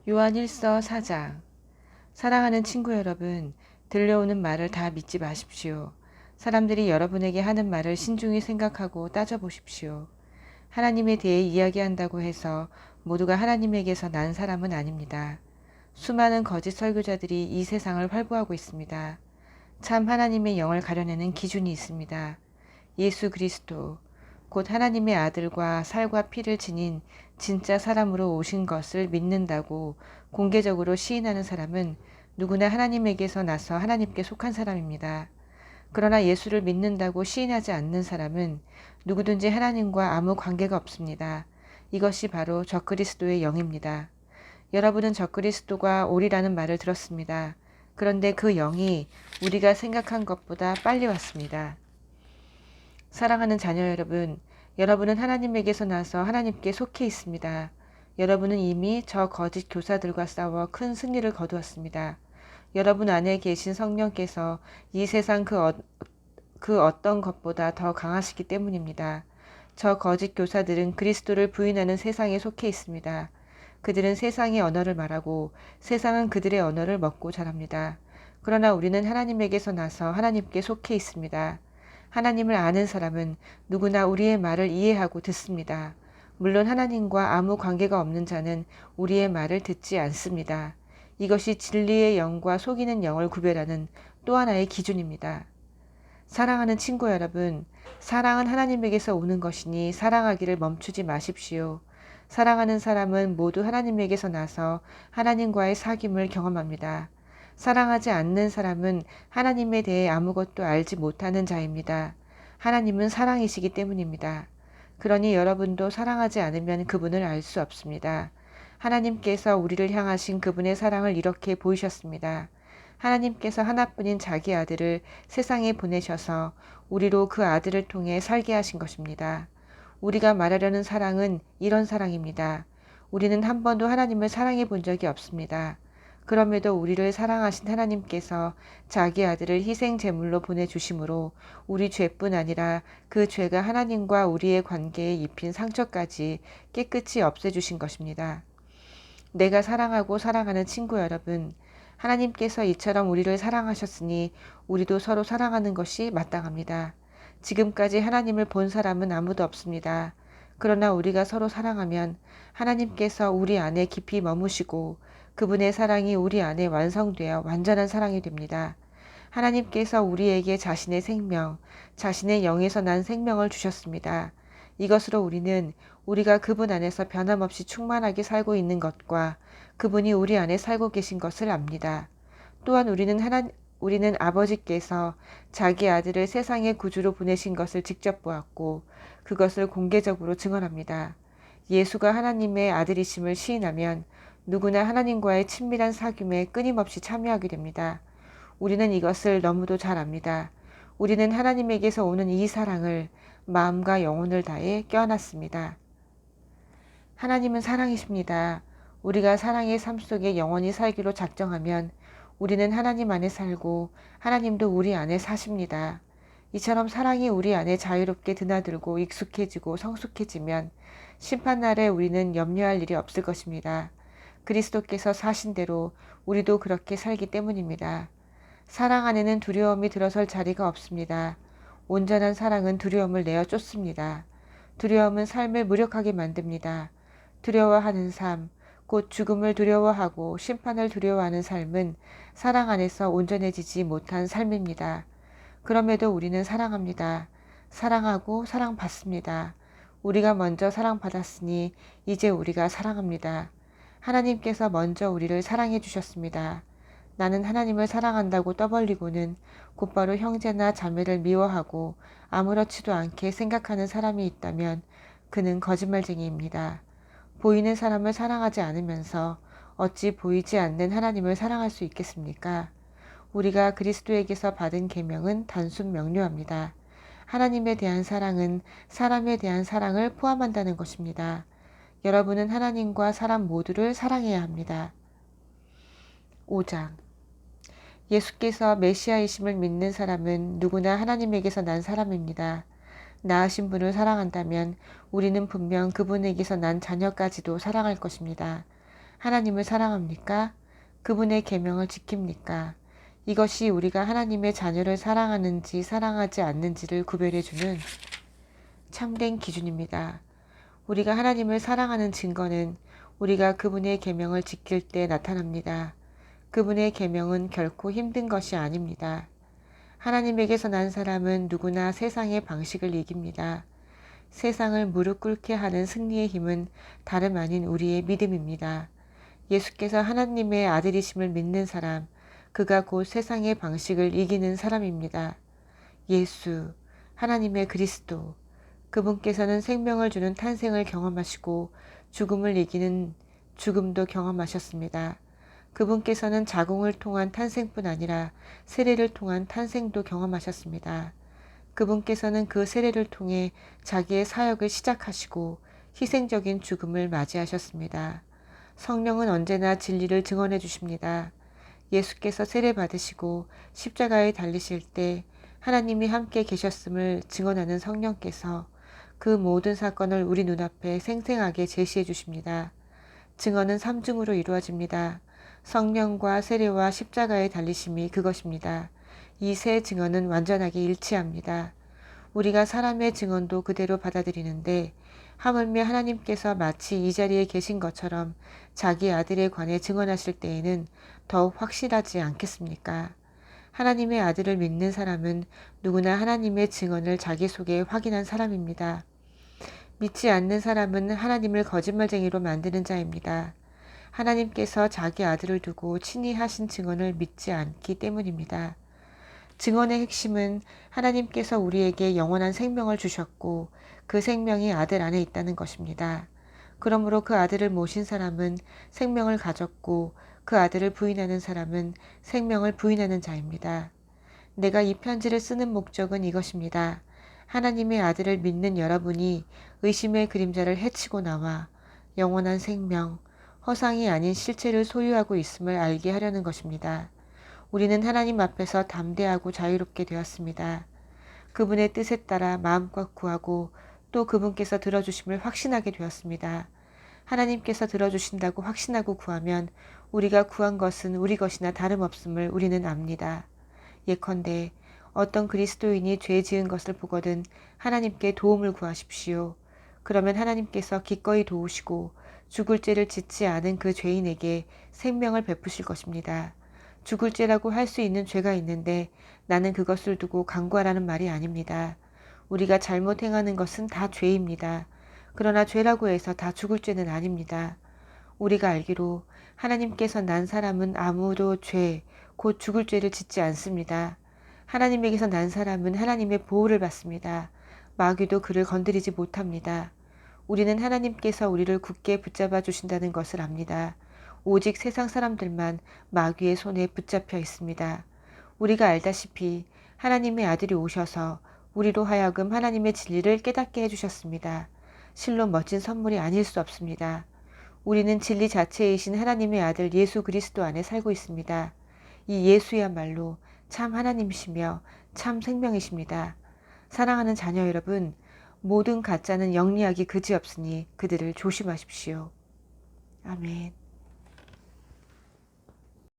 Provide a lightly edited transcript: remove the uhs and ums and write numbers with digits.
요한 1서 4장. 사랑하는 친구 여러분, 들려오는 말을 다 믿지 마십시오. 사람들이 여러분에게 하는 말을 신중히 생각하고 따져보십시오. 하나님에 대해 이야기한다고 해서 모두가 하나님에게서 난 사람은 아닙니다. 수많은 거짓 설교자들이 이 세상을 활보하고 있습니다. 참 하나님의 영을 가려내는 기준이 있습니다. 예수 그리스도, 곧 하나님의 아들과 살과 피를 지닌 진짜 사람으로 오신 것을 믿는다고 공개적으로 시인하는 사람은 누구나 하나님에게서 나서 하나님께 속한 사람입니다. 그러나 예수를 믿는다고 시인하지 않는 사람은 누구든지 하나님과 아무 관계가 없습니다. 이것이 바로 적그리스도의 영입니다. 여러분은 적그리스도가 오리라는 말을 들었습니다. 그런데 그 영이 우리가 생각한 것보다 빨리 왔습니다. 사랑하는 자녀 여러분, 여러분은 하나님에게서 나서 하나님께 속해 있습니다. 여러분은 이미 저 거짓 교사들과 싸워 큰 승리를 거두었습니다. 여러분 안에 계신 성령께서 이 세상 그 어떤 것보다 더 강하시기 때문입니다. 저 거짓 교사들은 그리스도를 부인하는 세상에 속해 있습니다. 그들은 세상의 언어를 말하고 세상은 그들의 언어를 먹고 자랍니다. 그러나 우리는 하나님에게서 나서 하나님께 속해 있습니다. 하나님을 아는 사람은 누구나 우리의 말을 이해하고 듣습니다. 물론 하나님과 아무 관계가 없는 자는 우리의 말을 듣지 않습니다. 이것이 진리의 영과 속이는 영을 구별하는 또 하나의 기준입니다. 사랑하는 친구 여러분, 사랑은 하나님에게서 오는 것이니 사랑하기를 멈추지 마십시오. 사랑하는 사람은 모두 하나님에게서 나서 하나님과의 사귐을 경험합니다. 사랑하지 않는 사람은 하나님에 대해 아무것도 알지 못하는 자입니다. 하나님은 사랑이시기 때문입니다. 그러니 여러분도 사랑하지 않으면 그분을 알 수 없습니다. 하나님께서 우리를 향하신 그분의 사랑을 이렇게 보이셨습니다. 하나님께서 하나뿐인 자기 아들을 세상에 보내셔서 우리로 그 아들을 통해 살게 하신 것입니다. 우리가 말하려는 사랑은 이런 사랑입니다. 우리는 한 번도 하나님을 사랑해 본 적이 없습니다. 그럼에도 우리를 사랑하신 하나님께서 자기 아들을 희생 제물로 보내주심으로 우리 죄뿐 아니라 그 죄가 하나님과 우리의 관계에 입힌 상처까지 깨끗이 없애주신 것입니다. 내가 사랑하고 사랑하는 친구 여러분, 하나님께서 이처럼 우리를 사랑하셨으니 우리도 서로 사랑하는 것이 마땅합니다. 지금까지 하나님을 본 사람은 아무도 없습니다. 그러나 우리가 서로 사랑하면 하나님께서 우리 안에 깊이 머무시고 그분의 사랑이 우리 안에 완성되어 완전한 사랑이 됩니다. 하나님께서 우리에게 자신의 생명, 자신의 영에서 난 생명을 주셨습니다. 이것으로 우리는 우리가 그분 안에서 변함없이 충만하게 살고 있는 것과 그분이 우리 안에 살고 계신 것을 압니다. 또한 우리는 아버지께서 자기 아들을 세상의 구주로 보내신 것을 직접 보았고 그것을 공개적으로 증언합니다. 예수가 하나님의 아들이심을 시인하면 누구나 하나님과의 친밀한 사귐에 끊임없이 참여하게 됩니다. 우리는 이것을 너무도 잘 압니다. 우리는 하나님에게서 오는 이 사랑을 마음과 영혼을 다해 껴안았습니다. 하나님은 사랑이십니다. 우리가 사랑의 삶 속에 영원히 살기로 작정하면 우리는 하나님 안에 살고 하나님도 우리 안에 사십니다. 이처럼 사랑이 우리 안에 자유롭게 드나들고 익숙해지고 성숙해지면 심판날에 우리는 염려할 일이 없을 것입니다. 그리스도께서 사신 대로 우리도 그렇게 살기 때문입니다. 사랑 안에는 두려움이 들어설 자리가 없습니다. 온전한 사랑은 두려움을 내어 쫓습니다. 두려움은 삶을 무력하게 만듭니다. 두려워하는 삶, 곧 죽음을 두려워하고 심판을 두려워하는 삶은 사랑 안에서 온전해지지 못한 삶입니다. 그럼에도 우리는 사랑합니다. 사랑하고 사랑받습니다. 우리가 먼저 사랑받았으니 이제 우리가 사랑합니다. 하나님께서 먼저 우리를 사랑해 주셨습니다. 나는 하나님을 사랑한다고 떠벌리고는 곧바로 형제나 자매를 미워하고 아무렇지도 않게 생각하는 사람이 있다면 그는 거짓말쟁이입니다. 보이는 사람을 사랑하지 않으면서 어찌 보이지 않는 하나님을 사랑할 수 있겠습니까? 우리가 그리스도에게서 받은 계명은 단순 명료합니다. 하나님에 대한 사랑은 사람에 대한 사랑을 포함한다는 것입니다. 여러분은 하나님과 사람 모두를 사랑해야 합니다. 5장. 예수께서 메시아이심을 믿는 사람은 누구나 하나님에게서 난 사람입니다. 낳으신 분을 사랑한다면 우리는 분명 그분에게서 난 자녀까지도 사랑할 것입니다. 하나님을 사랑합니까? 그분의 계명을 지킵니까? 이것이 우리가 하나님의 자녀를 사랑하는지 사랑하지 않는지를 구별해주는 참된 기준입니다. 우리가 하나님을 사랑하는 증거는 우리가 그분의 계명을 지킬 때 나타납니다. 그분의 계명은 결코 힘든 것이 아닙니다. 하나님에게서 난 사람은 누구나 세상의 방식을 이깁니다. 세상을 무릎 꿇게 하는 승리의 힘은 다름 아닌 우리의 믿음입니다. 예수께서 하나님의 아들이심을 믿는 사람, 그가 곧 세상의 방식을 이기는 사람입니다. 예수, 하나님의 그리스도, 그분께서는 생명을 주는 탄생을 경험하시고 죽음을 이기는 죽음도 경험하셨습니다. 그분께서는 자궁을 통한 탄생뿐 아니라 세례를 통한 탄생도 경험하셨습니다. 그분께서는 그 세례를 통해 자기의 사역을 시작하시고 희생적인 죽음을 맞이하셨습니다. 성령은 언제나 진리를 증언해 주십니다. 예수께서 세례 받으시고 십자가에 달리실 때 하나님이 함께 계셨음을 증언하는 성령께서 그 모든 사건을 우리 눈앞에 생생하게 제시해 주십니다. 증언은 삼중으로 이루어집니다. 성령과 세례와 십자가의 달리심이 그것입니다. 이 세 증언은 완전하게 일치합니다. 우리가 사람의 증언도 그대로 받아들이는데 하물며 하나님께서 마치 이 자리에 계신 것처럼 자기 아들에 관해 증언하실 때에는 더욱 확실하지 않겠습니까? 하나님의 아들을 믿는 사람은 누구나 하나님의 증언을 자기 속에 확인한 사람입니다. 믿지 않는 사람은 하나님을 거짓말쟁이로 만드는 자입니다. 하나님께서 자기 아들을 두고 친히 하신 증언을 믿지 않기 때문입니다. 증언의 핵심은 하나님께서 우리에게 영원한 생명을 주셨고 그 생명이 아들 안에 있다는 것입니다. 그러므로 그 아들을 모신 사람은 생명을 가졌고 그 아들을 부인하는 사람은 생명을 부인하는 자입니다. 내가 이 편지를 쓰는 목적은 이것입니다. 하나님의 아들을 믿는 여러분이 의심의 그림자를 헤치고 나와 영원한 생명, 허상이 아닌 실체를 소유하고 있음을 알게 하려는 것입니다. 우리는 하나님 앞에서 담대하고 자유롭게 되었습니다. 그분의 뜻에 따라 마음껏 구하고 또 그분께서 들어주심을 확신하게 되었습니다. 하나님께서 들어주신다고 확신하고 구하면 우리가 구한 것은 우리 것이나 다름없음을 우리는 압니다. 예컨대 어떤 그리스도인이 죄 지은 것을 보거든 하나님께 도움을 구하십시오. 그러면 하나님께서 기꺼이 도우시고 죽을 죄를 짓지 않은 그 죄인에게 생명을 베푸실 것입니다. 죽을 죄라고 할 수 있는 죄가 있는데 나는 그것을 두고 간과라는 말이 아닙니다. 우리가 잘못 행하는 것은 다 죄입니다. 그러나 죄라고 해서 다 죽을 죄는 아닙니다. 우리가 알기로 하나님께서 난 사람은 아무도 죄, 곧 죽을 죄를 짓지 않습니다. 하나님에게서 난 사람은 하나님의 보호를 받습니다. 마귀도 그를 건드리지 못합니다. 우리는 하나님께서 우리를 굳게 붙잡아 주신다는 것을 압니다. 오직 세상 사람들만 마귀의 손에 붙잡혀 있습니다. 우리가 알다시피 하나님의 아들이 오셔서 우리로 하여금 하나님의 진리를 깨닫게 해주셨습니다. 실로 멋진 선물이 아닐 수 없습니다. 우리는 진리 자체이신 하나님의 아들 예수 그리스도 안에 살고 있습니다. 이 예수야말로 참 하나님이시며 참 생명이십니다. 사랑하는 자녀 여러분, 모든 가짜는 영리하기 그지없으니 그들을 조심하십시오. 아멘.